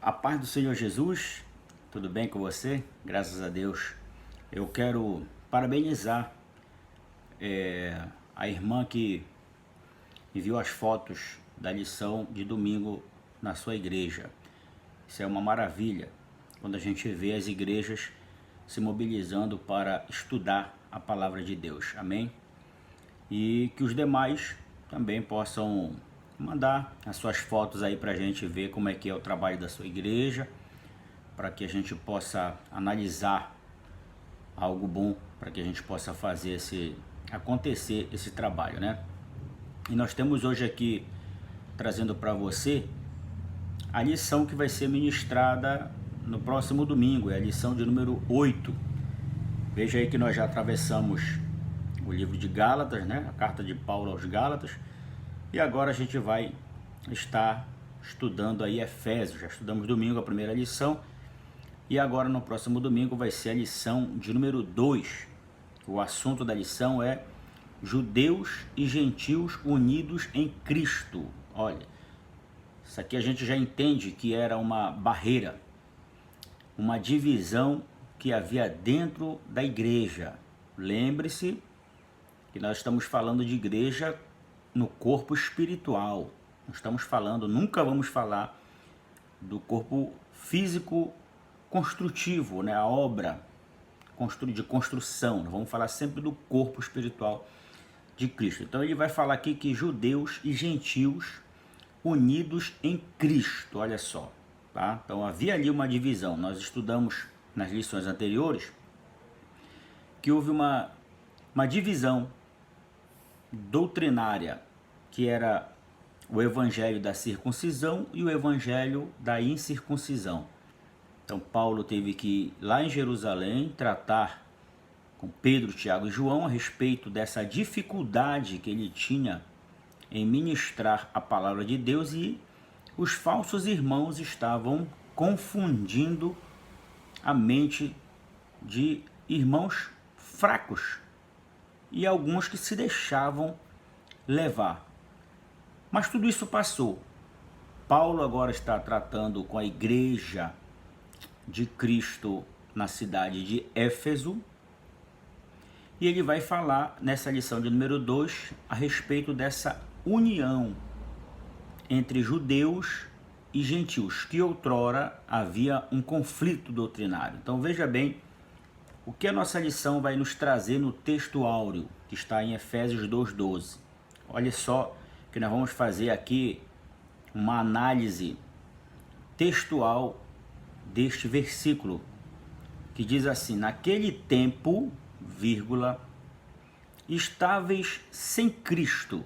A paz do Senhor Jesus, tudo bem com você? Graças a Deus. Eu quero parabenizar a irmã que enviou as fotos da lição de domingo na sua igreja. Isso é uma maravilha, quando a gente vê as igrejas se mobilizando para estudar a palavra de Deus, amém? E que os demais também possam mandar as suas fotos aí para a gente ver como é que é o trabalho da sua igreja, para que a gente possa analisar algo bom, para que a gente possa fazer acontecer esse trabalho, né? E nós temos hoje aqui, trazendo para você, a lição que vai ser ministrada no próximo domingo, é a lição de número 8. Veja aí que nós já atravessamos o livro de Gálatas, né? A carta de Paulo aos Gálatas. E agora a gente vai estar estudando aí Efésios. Já estudamos domingo a primeira lição. E agora no próximo domingo vai ser a lição de número 2. O assunto da lição é Judeus e Gentios unidos em Cristo. Olha, isso aqui a gente já entende que era uma barreira, uma divisão que havia dentro da igreja. Lembre-se que nós estamos falando de igreja no corpo espiritual. Nós estamos falando, nunca vamos falar do corpo físico construtivo, né? A obra de construção. Nós vamos falar sempre do corpo espiritual de Cristo. Então ele vai falar aqui que judeus e gentios unidos em Cristo, olha só, tá? Então havia ali uma divisão. Nós estudamos nas lições anteriores que houve uma divisão doutrinária, que era o evangelho da circuncisão e o evangelho da incircuncisão. Então Paulo teve que ir lá em Jerusalém tratar com Pedro, Tiago e João a respeito dessa dificuldade que ele tinha em ministrar a palavra de Deus, e os falsos irmãos estavam confundindo a mente de irmãos fracos e alguns que se deixavam levar. Mas tudo isso passou. Paulo agora está tratando com a igreja de Cristo na cidade de Éfeso, e ele vai falar nessa lição de número 2 a respeito dessa união entre judeus e gentios, que outrora havia um conflito doutrinário. Então veja bem o que a nossa lição vai nos trazer no texto áureo, que está em Efésios 2:12. Olha só que nós vamos fazer aqui uma análise textual deste versículo, que diz assim: naquele tempo, vírgula, estáveis sem Cristo,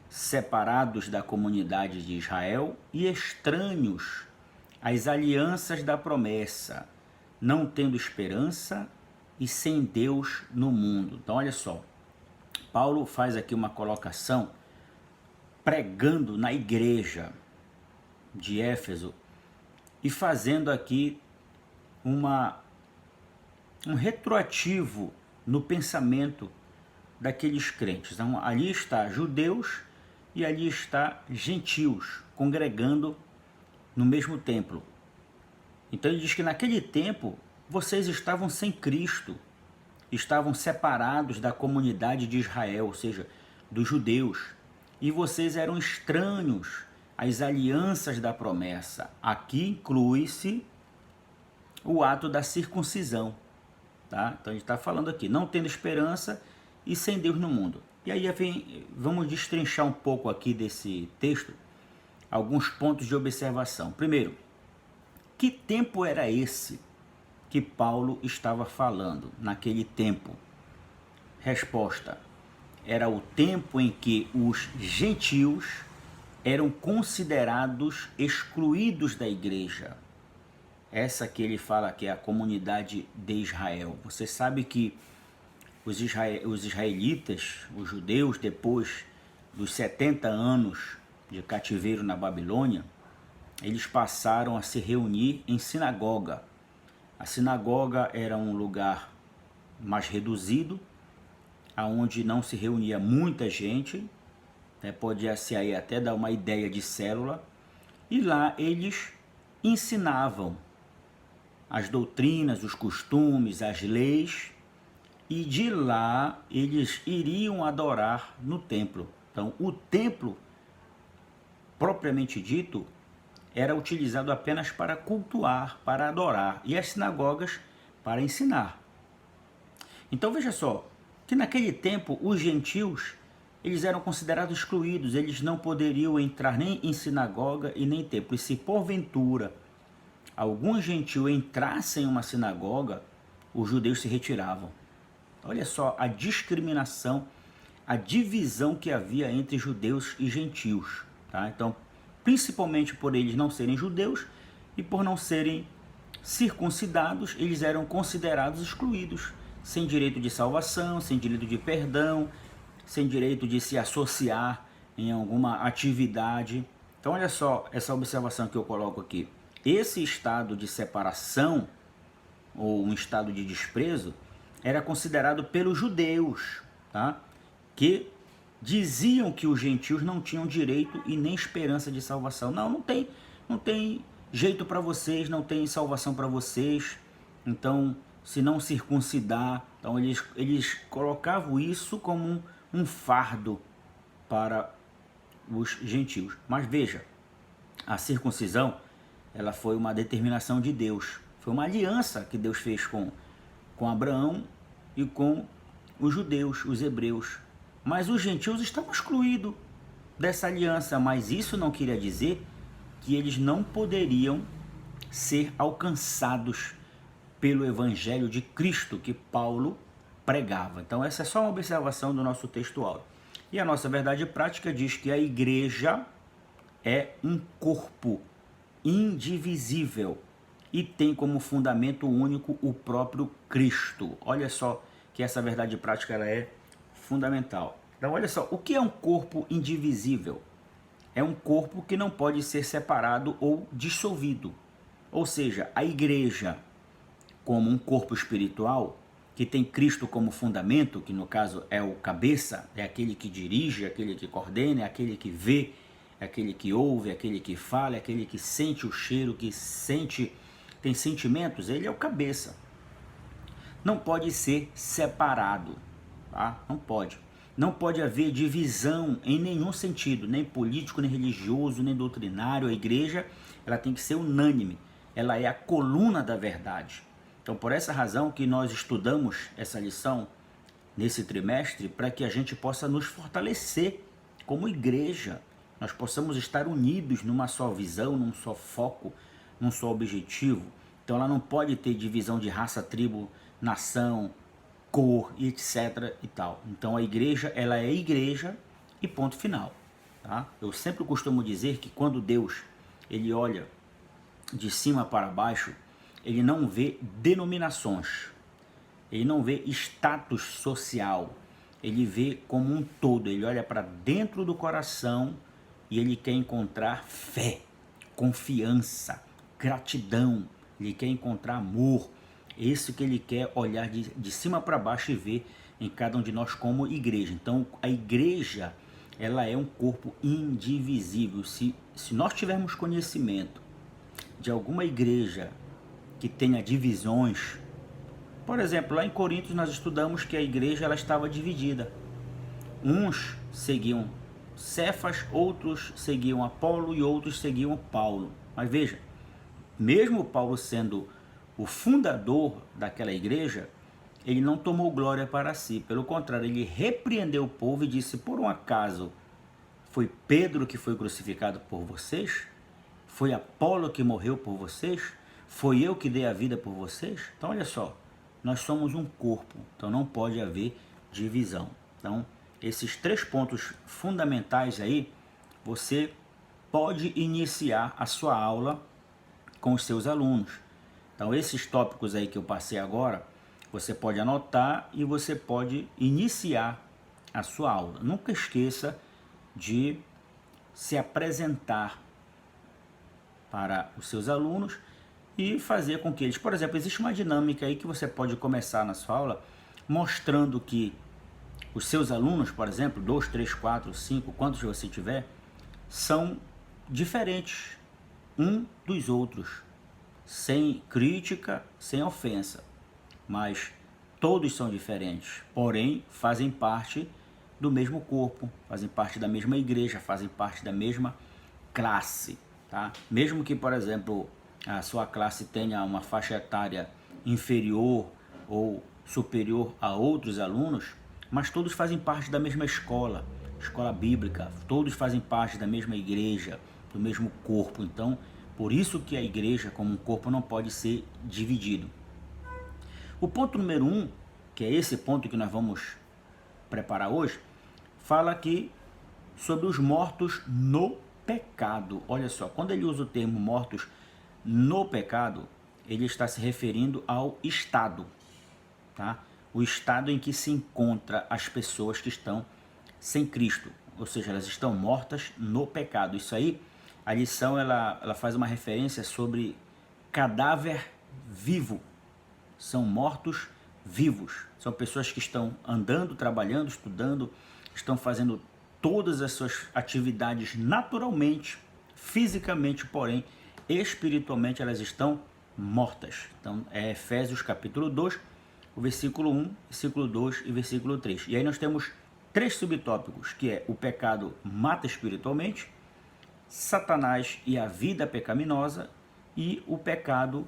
separados da comunidade de Israel e estranhos às alianças da promessa, não tendo esperança e sem Deus no mundo. Então olha só, Paulo faz aqui uma colocação pregando na igreja de Éfeso e fazendo aqui um retroativo no pensamento daqueles crentes. Então ali está judeus e ali está gentios congregando no mesmo templo. Então ele diz que naquele tempo vocês estavam sem Cristo, estavam separados da comunidade de Israel, ou seja, dos judeus, e vocês eram estranhos às alianças da promessa. Aqui inclui-se o ato da circuncisão, tá? Então a gente está falando aqui, não tendo esperança e sem Deus no mundo. E aí vamos destrinchar um pouco aqui desse texto, alguns pontos de observação. Primeiro, que tempo era esse que Paulo estava falando naquele tempo? Resposta: era o tempo em que os gentios eram considerados excluídos da igreja. Essa que ele fala que é a comunidade de Israel. Você sabe que os israelitas, os judeus, depois dos 70 anos de cativeiro na Babilônia, eles passaram a se reunir em sinagoga. A sinagoga era um lugar mais reduzido, aonde não se reunia muita gente, né? Podia-se aí até dar uma ideia de célula, e lá eles ensinavam as doutrinas, os costumes, as leis, e de lá eles iriam adorar no templo. Então, o templo, propriamente dito, era utilizado apenas para cultuar, para adorar, e as sinagogas para ensinar. Então veja só, que naquele tempo os gentios, eles eram considerados excluídos, eles não poderiam entrar nem em sinagoga e nem em templo. E se porventura algum gentio entrasse em uma sinagoga, os judeus se retiravam. Olha só a discriminação, a divisão que havia entre judeus e gentios. Tá? Então, principalmente por eles não serem judeus e por não serem circuncidados, eles eram considerados excluídos, sem direito de salvação, sem direito de perdão, sem direito de se associar em alguma atividade. Então olha só essa observação que eu coloco aqui. Esse estado de separação, ou um estado de desprezo, era considerado pelos judeus, tá? Que diziam que os gentios não tinham direito e nem esperança de salvação. Não tem jeito para vocês, não tem salvação para vocês. Então, se não circuncidar, então eles colocavam isso como um fardo para os gentios. Mas veja, a circuncisão, ela foi uma determinação de Deus. Foi uma aliança que Deus fez com Abraão e com os judeus, os hebreus. Mas os gentios estavam excluídos dessa aliança, mas isso não queria dizer que eles não poderiam ser alcançados pelo evangelho de Cristo que Paulo pregava. Então essa é só uma observação do nosso textual. E a nossa verdade prática diz que a igreja é um corpo indivisível e tem como fundamento único o próprio Cristo. Olha só que essa verdade prática ela é fundamental. Então olha só, o que é um corpo indivisível? É um corpo que não pode ser separado ou dissolvido. Ou seja, a igreja, como um corpo espiritual, que tem Cristo como fundamento, que no caso é o cabeça, é aquele que dirige, aquele que coordena, é aquele que vê, é aquele que ouve, é aquele que fala, é aquele que sente o cheiro, que sente, tem sentimentos, ele é o cabeça. Não pode ser separado, tá? Não pode. Não pode haver divisão em nenhum sentido, nem político, nem religioso, nem doutrinário. A igreja, ela tem que ser unânime. Ela é a coluna da verdade. Então, por essa razão que nós estudamos essa lição nesse trimestre, para que a gente possa nos fortalecer como igreja. Nós possamos estar unidos numa só visão, num só foco, num só objetivo. Então, ela não pode ter divisão de raça, tribo, nação, cor, etc. e tal. Então, a igreja, ela é igreja e ponto final. Tá? Eu sempre costumo dizer que quando Deus ele olha de cima para baixo, ele não vê denominações, ele não vê status social, ele vê como um todo, ele olha para dentro do coração e ele quer encontrar fé, confiança, gratidão, ele quer encontrar amor. Isso que ele quer olhar de cima para baixo e ver em cada um de nós como igreja. Então a igreja, ela é um corpo indivisível. Se nós tivermos conhecimento de alguma igreja que tenha divisões, por exemplo, lá em Coríntios nós estudamos que a igreja ela estava dividida. Uns seguiam Cefas, outros seguiam Apolo e outros seguiam Paulo. Mas veja, mesmo Paulo sendo o fundador daquela igreja, ele não tomou glória para si. Pelo contrário, ele repreendeu o povo e disse: por um acaso foi Pedro que foi crucificado por vocês? Foi Apolo que morreu por vocês? Foi eu que dei a vida por vocês? Então olha só, nós somos um corpo, então não pode haver divisão. Então esses 3 pontos fundamentais aí, você pode iniciar a sua aula com os seus alunos. Então esses tópicos aí que eu passei agora, você pode anotar e você pode iniciar a sua aula. Nunca esqueça de se apresentar para os seus alunos e fazer com que eles, por exemplo, existe uma dinâmica aí que você pode começar na sua aula mostrando que os seus alunos, por exemplo, 2, 3, 4, 5, quantos você tiver, são diferentes. um dos outros, sem crítica, sem ofensa, mas todos são diferentes, porém fazem parte do mesmo corpo, fazem parte da mesma igreja, fazem parte da mesma classe, tá? Mesmo que, por exemplo, a sua classe tenha uma faixa etária inferior ou superior a outros alunos, mas todos fazem parte da mesma escola, escola bíblica, todos fazem parte da mesma igreja, do mesmo corpo. Então, por isso que a igreja como um corpo não pode ser dividido. O ponto número 1, que é esse ponto que nós vamos preparar hoje, fala aqui sobre os mortos no pecado. Olha só, quando ele usa o termo mortos no pecado, ele está se referindo ao estado, tá? O estado em que se encontra as pessoas que estão sem Cristo, ou seja, elas estão mortas no pecado. Isso aí, a lição ela faz uma referência sobre cadáver vivo. São mortos vivos. São pessoas que estão andando, trabalhando, estudando, estão fazendo todas as suas atividades naturalmente, fisicamente, porém, espiritualmente elas estão mortas. Então, é Efésios capítulo 2, o versículo 1, versículo 2 e versículo 3. E aí nós temos 3 subtópicos, que é o pecado mata espiritualmente, Satanás e a vida pecaminosa, e o pecado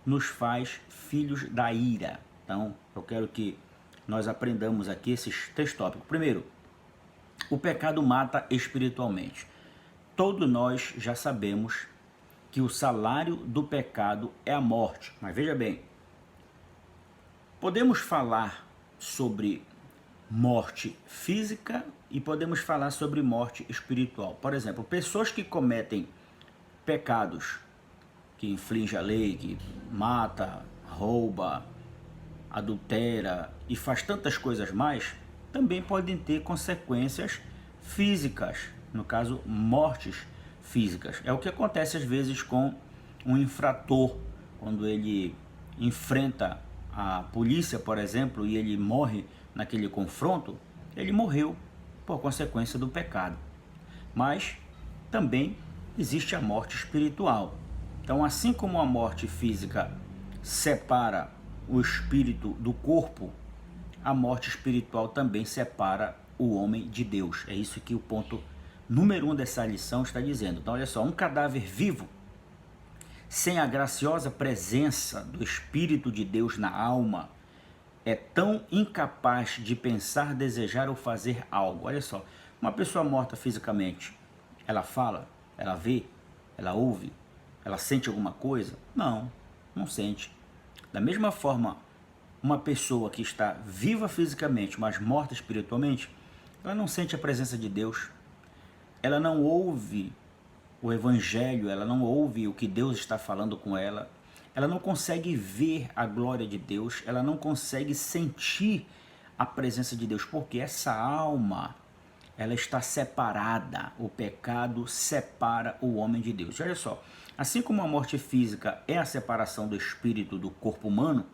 nos faz filhos da ira. Então, eu quero que nós aprendamos aqui esses 3 tópicos. Primeiro, o pecado mata espiritualmente. Todos nós já sabemos que o salário do pecado é a morte. Mas veja bem, podemos falar sobre morte física e podemos falar sobre morte espiritual. Por exemplo, pessoas que cometem pecados, que infringe a lei, que mata, rouba, adultera e faz tantas coisas mais, também podem ter consequências físicas, no caso, mortes físicas. É o que acontece às vezes com um infrator, quando ele enfrenta a polícia, por exemplo, e ele morre naquele confronto, ele morreu por consequência do pecado. Mas também existe a morte espiritual. Então, assim como a morte física separa o espírito do corpo, a morte espiritual também separa o homem de Deus. É isso que o ponto número 1 dessa lição está dizendo. Então, olha só, um cadáver vivo, sem a graciosa presença do Espírito de Deus na alma, é tão incapaz de pensar, desejar ou fazer algo. Olha só, uma pessoa morta fisicamente, ela fala, ela vê, ela ouve, ela sente alguma coisa? Não, não sente. Da mesma forma, uma pessoa que está viva fisicamente, mas morta espiritualmente, ela não sente a presença de Deus, ela não ouve o Evangelho, ela não ouve o que Deus está falando com ela, ela não consegue ver a glória de Deus, ela não consegue sentir a presença de Deus, porque essa alma, ela está separada, o pecado separa o homem de Deus. Olha só, assim como a morte física é a separação do espírito do corpo humano,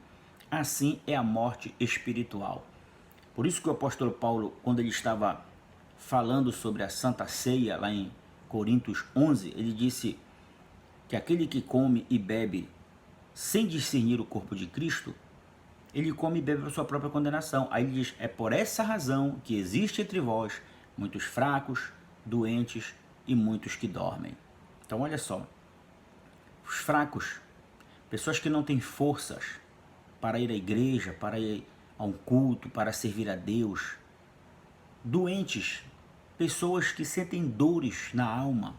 assim é a morte espiritual. Por isso que o apóstolo Paulo, quando ele estava falando sobre a Santa Ceia, lá em Coríntios 11, ele disse que aquele que come e bebe sem discernir o corpo de Cristo, ele come e bebe para sua própria condenação. Aí ele diz, é por essa razão que existe entre vós muitos fracos, doentes e muitos que dormem. Então olha só, os fracos, pessoas que não têm forças para ir à igreja, para ir a um culto, para servir a Deus. Doentes, pessoas que sentem dores na alma,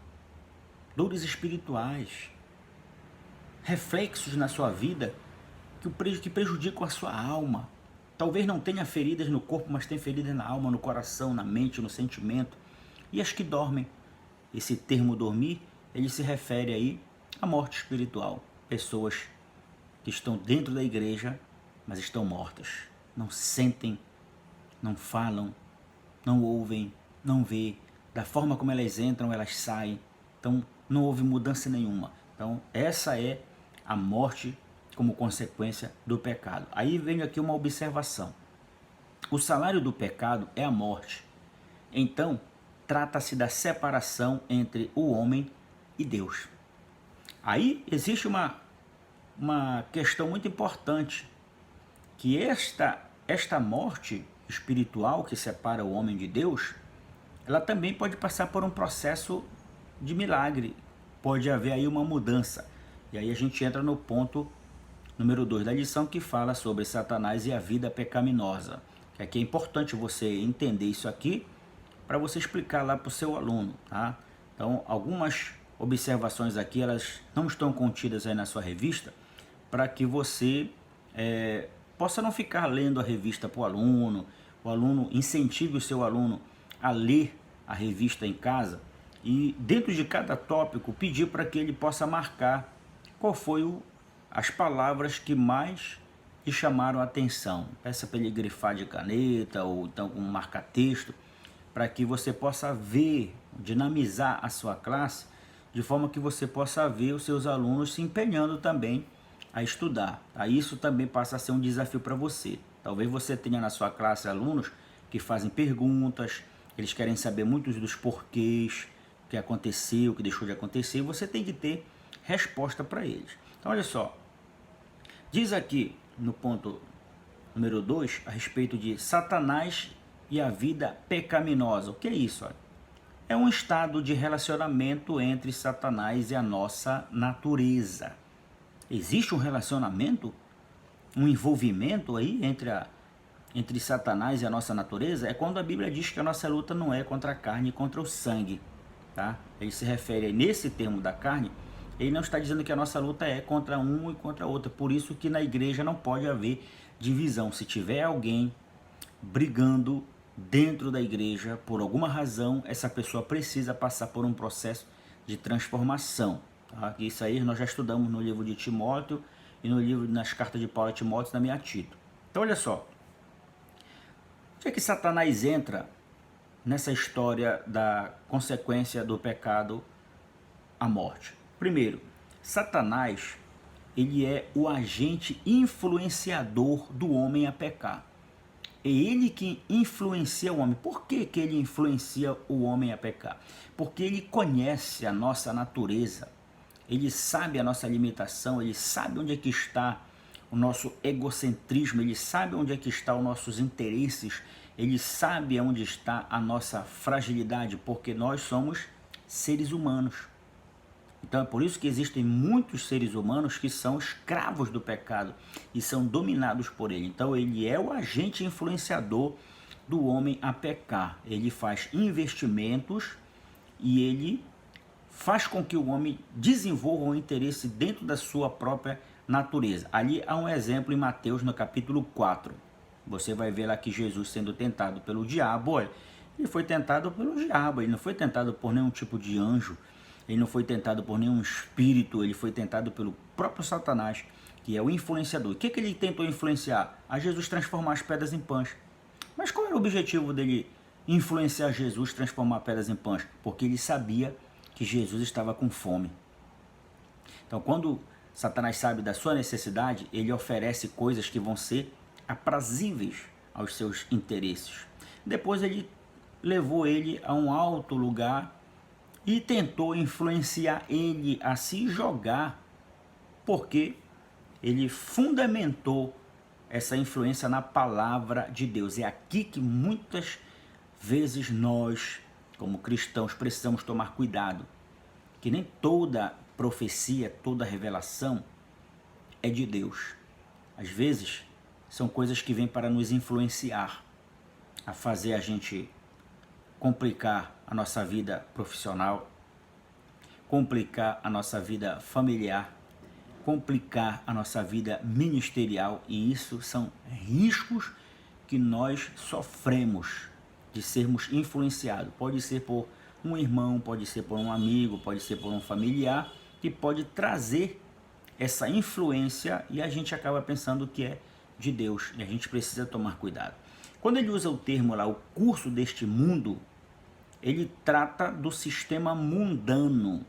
dores espirituais, reflexos na sua vida que prejudicam a sua alma. Talvez não tenha feridas no corpo, mas tem feridas na alma, no coração, na mente, no sentimento. E as que dormem. Esse termo dormir, ele se refere aí à morte espiritual. Pessoas que estão dentro da igreja, mas estão mortas. Não sentem, não falam, não ouvem, não vê. Da forma como elas entram, elas saem. Então, não houve mudança nenhuma. Então, essa é a morte como consequência do pecado. Aí vem aqui uma observação. O salário do pecado é a morte. Então, trata-se da separação entre o homem e Deus. Aí existe uma questão muito importante, que esta morte espiritual que separa o homem de Deus, ela também pode passar por um processo de milagre, pode haver aí uma mudança. E aí a gente entra no ponto número 2 da lição, que fala sobre Satanás e a vida pecaminosa. Que aqui é importante você entender isso aqui, para você explicar lá para o seu aluno, tá? Então, algumas observações aqui, elas não estão contidas aí na sua revista, para que você possa não ficar lendo a revista para o aluno incentive o seu aluno a ler a revista em casa, e dentro de cada tópico pedir para que ele possa marcar qual foi as palavras que mais lhe chamaram a atenção. Peça para ele grifar de caneta ou então com um marca-texto, para que você possa ver, dinamizar a sua classe, de forma que você possa ver os seus alunos se empenhando também a estudar. Tá? Isso também passa a ser um desafio para você. Talvez você tenha na sua classe alunos que fazem perguntas, eles querem saber muitos dos porquês, o que aconteceu, o que deixou de acontecer, e você tem que ter resposta para eles. Então, olha só, diz aqui no ponto número 2, a respeito de Satanás e a vida pecaminosa. O que é isso? Olha? É um estado de relacionamento entre Satanás e a nossa natureza. Existe um relacionamento, um envolvimento aí entre Satanás e a nossa natureza? É quando a Bíblia diz que a nossa luta não é contra a carne e contra o sangue. Tá? Ele se refere aí, nesse termo da carne, ele não está dizendo que a nossa luta é contra um e contra outro. Por isso que na igreja não pode haver divisão. Se tiver alguém brigando dentro da igreja, por alguma razão, essa pessoa precisa passar por um processo de transformação. Tá? Isso aí nós já estudamos no livro de Timóteo e no livro, nas cartas de Paulo a Timóteo, na minha Tito. Então olha só, onde é que Satanás entra nessa história da consequência do pecado, a morte? Primeiro, Satanás, ele é o agente influenciador do homem a pecar. É ele que influencia o homem. Por que ele influencia o homem a pecar? Porque ele conhece a nossa natureza, ele sabe a nossa limitação, ele sabe onde é que está o nosso egocentrismo, ele sabe onde é que estão os nossos interesses, ele sabe onde está a nossa fragilidade, porque nós somos seres humanos. Então é por isso que existem muitos seres humanos que são escravos do pecado e são dominados por ele. Então ele é o agente influenciador do homem a pecar. Ele faz investimentos e ele faz com que o homem desenvolva um interesse dentro da sua própria natureza. Ali há um exemplo em Mateus no capítulo 4. Você vai ver lá que Jesus sendo tentado pelo diabo. Olha, ele foi tentado pelo diabo, ele não foi tentado por nenhum tipo de anjo. Ele não foi tentado por nenhum espírito, ele foi tentado pelo próprio Satanás, que é o influenciador. O que ele tentou influenciar? A Jesus transformar as pedras em pães. Mas qual era o objetivo dele influenciar Jesus, transformar pedras em pães? Porque ele sabia que Jesus estava com fome. Então, quando Satanás sabe da sua necessidade, ele oferece coisas que vão ser aprazíveis aos seus interesses. Depois ele levou ele a um alto lugar e tentou influenciar ele a se jogar, porque ele fundamentou essa influência na palavra de Deus. É aqui que muitas vezes nós, como cristãos, precisamos tomar cuidado, que nem toda profecia, toda revelação é de Deus. Às vezes são coisas que vêm para nos influenciar, a fazer a gente complicar a nossa vida profissional, complicar a nossa vida familiar, complicar a nossa vida ministerial, e isso são riscos que nós sofremos de sermos influenciados. Pode ser por um irmão, pode ser por um amigo, pode ser por um familiar, que pode trazer essa influência e a gente acaba pensando que é de Deus, e a gente precisa tomar cuidado. Quando ele usa o termo lá, o curso deste mundo, ele trata do sistema mundano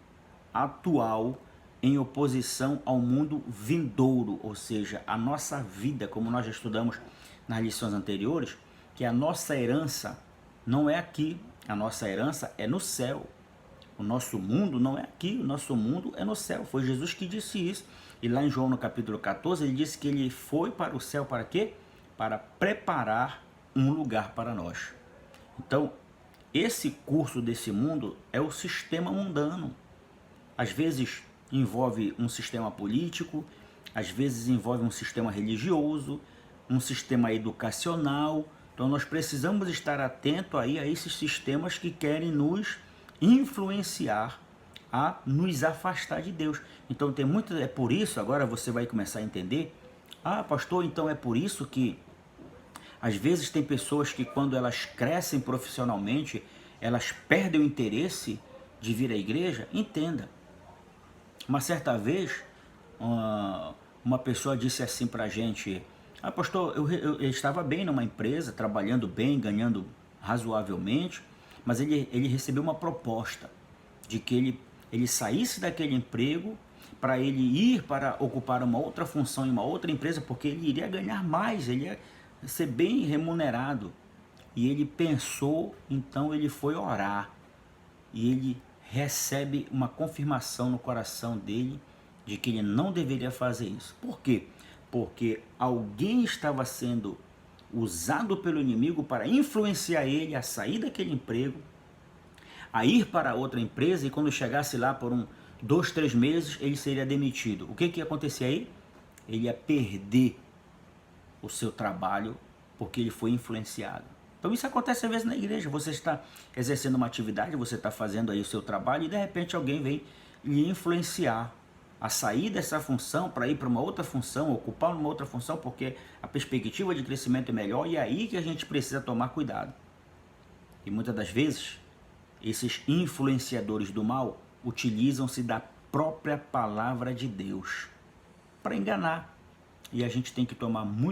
atual em oposição ao mundo vindouro, ou seja, a nossa vida, como nós já estudamos nas lições anteriores, que a nossa herança não é aqui, a nossa herança é no céu. O nosso mundo não é aqui, o nosso mundo é no céu. Foi Jesus que disse isso. E lá em João, no capítulo 14, ele disse que ele foi para o céu para quê? Para preparar um lugar para nós. Então, esse curso desse mundo é o sistema mundano. Às vezes envolve um sistema político, às vezes envolve um sistema religioso, um sistema educacional. Então nós precisamos estar atento aí a esses sistemas que querem nos influenciar a nos afastar de Deus. Então tem muito, é por isso, agora você vai começar a entender, pastor, então é por isso que às vezes tem pessoas que quando elas crescem profissionalmente, elas perdem o interesse de vir à igreja. Entenda. Uma certa vez, uma pessoa disse assim pra gente, pastor, eu estava bem numa empresa, trabalhando bem, ganhando razoavelmente, mas ele recebeu uma proposta de que ele saísse daquele emprego para ele ir para ocupar uma outra função em uma outra empresa, porque ele iria ganhar mais, ele ia ser bem remunerado. E ele pensou, então ele foi orar, e ele recebe uma confirmação no coração dele de que ele não deveria fazer isso. Por quê? Porque alguém estava sendo usado pelo inimigo para influenciar ele a sair daquele emprego, a ir para outra empresa, e quando chegasse lá por 2, 3 meses, ele seria demitido. O que ia acontecer aí? Ele ia perder o seu trabalho porque ele foi influenciado. Então isso acontece às vezes na igreja, você está exercendo uma atividade, você está fazendo aí o seu trabalho e de repente alguém vem lhe influenciar a sair dessa função para ir para uma outra função, ocupar uma outra função, porque a perspectiva de crescimento é melhor, e é aí que a gente precisa tomar cuidado. E muitas das vezes, esses influenciadores do mal utilizam-se da própria palavra de Deus para enganar. E a gente tem que tomar muito